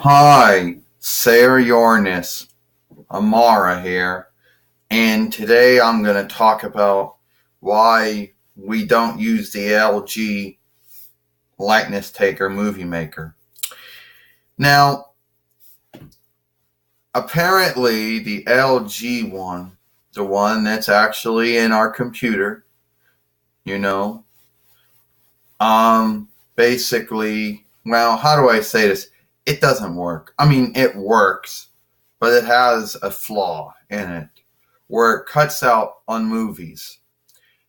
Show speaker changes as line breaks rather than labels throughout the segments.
Hi, Sarah Uranus, Amara here, and today I'm going to talk about why we don't use the LG likeness taker movie maker. Now, apparently the LG one, the one that's actually in our computer, you know, basically, well, how do I say this? It doesn't work. I mean, it works, but it has a flaw in it where it cuts out on movies.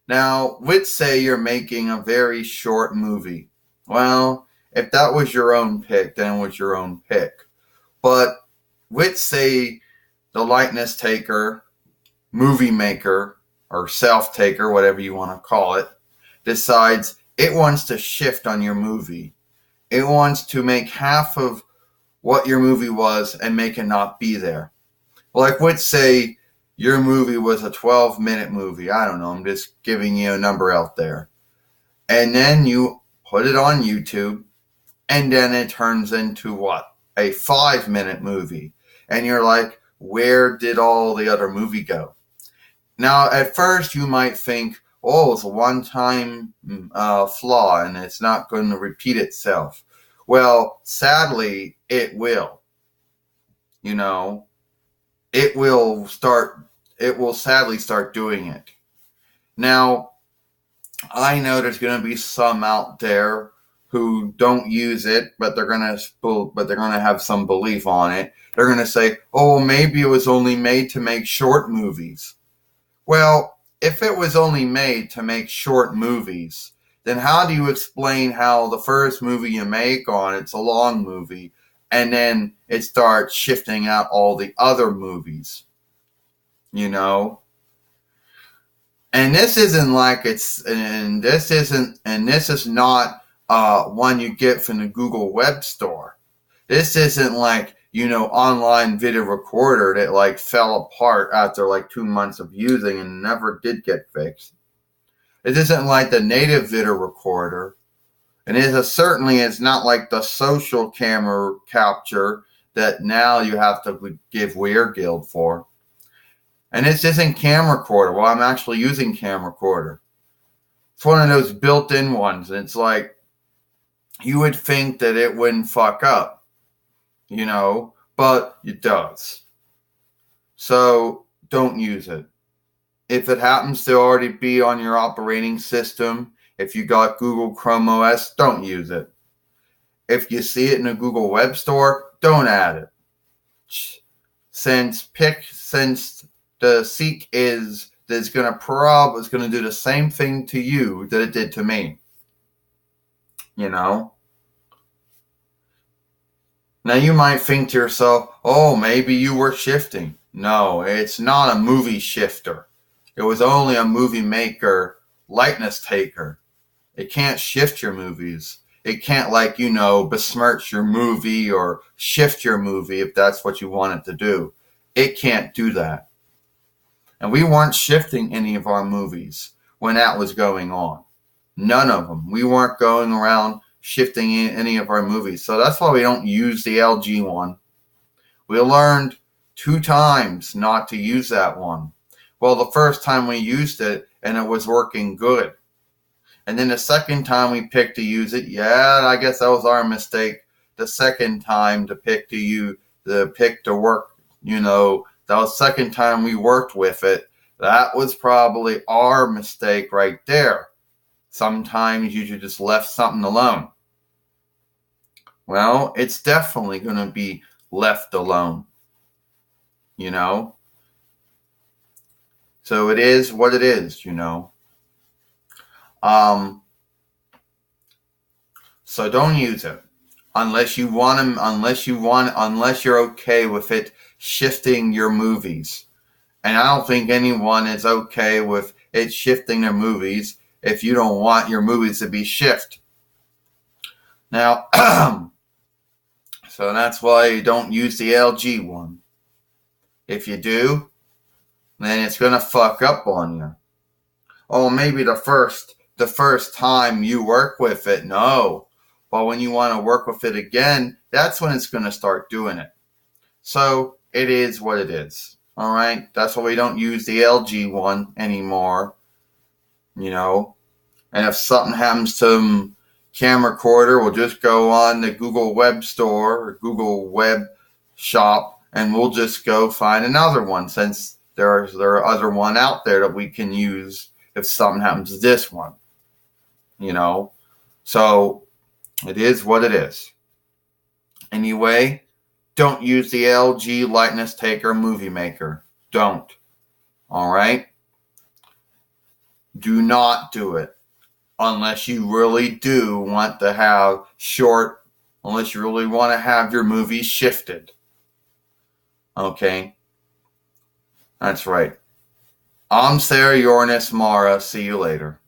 Now, let's say you're making a very short movie. Well, if that was your own pick, then it was your own pick. But let's say the likeness taker, movie maker, or self taker, whatever you want to call it, decides it wants to shift on your movie. It wants to make half of what your movie was and make it not be there. Like, let's say your movie was a 12-minute movie. I don't know. I'm just giving you a number out there. And then you put it on YouTube, and then it turns into what? A 5-minute movie. And you're like, where did all the other movie go? Now, at first, you might think, oh, it's a one-time flaw, and it's not going to repeat itself. Well, sadly, it will. You know, it will sadly start doing it. Now, I know there's going to be some out there who don't use it, but they're going to have some belief on it. They're going to say, "Oh, well, maybe it was only made to make short movies." Well, if it was only made to make short movies, then how do you explain how the first movie you make it's a long movie, and then it starts shifting out all the other movies? You know? And this isn't like this is not one you get from the Google web store. This isn't like, online video recorder that like fell apart after like 2 months of using and never did get fixed. It isn't like the native video recorder. And certainly it's not like the social camera capture that now you have to give Guild for. And this isn't camcorder. Well, I'm actually using camcorder. It's one of those built-in ones. And it's like, you would think that it wouldn't fuck up, but it does. So don't use it. If it happens to already be on your operating system, if you got Google Chrome OS, don't use it. If you see it in a Google web store, don't add it. Since the Seek is going to do the same thing to you that it did to me. Now you might think to yourself, oh, maybe you were shifting. No, it's not a movie shifter. It was only a movie maker, likeness taker. It can't shift your movies. It can't besmirch your movie or shift your movie if that's what you want it to do. It can't do that. And we weren't shifting any of our movies when that was going on. None of them. We weren't going around shifting any of our movies. So that's why we don't use the LG one. We learned 2 times not to use that one. Well, the first time we used it and it was working good. And then the second time we picked to use it, I guess that was our mistake. The second time to pick to work, that was the second time we worked with it. That was probably our mistake right there. Sometimes you should just left something alone. Well, it's definitely going to be left alone. So it is what it is, So don't use it unless you're okay with it shifting your movies. And I don't think anyone is okay with it shifting their movies if you don't want your movies to be shifted. Now, so that's why you don't use the LG one. If you do, then it's going to fuck up on you. Oh, maybe the first time you work with it, no. But when you want to work with it again, that's when it's going to start doing it. So it is what it is. All right. That's why we don't use the LG one anymore. You know, and if something happens to camcorder, we'll just go on the Google Web Store or Google Web Shop, and we'll just go find another one, since there are other one out there that we can use if something happens to this one. You know, so it is what it is. Anyway, don't use the LG Likeness Taker Movie Maker. Don't. All right? Do not do it. Unless you really do want to have unless you really want to have your movies shifted. Okay? That's right. I'm Sarah Uranus Mara. See you later.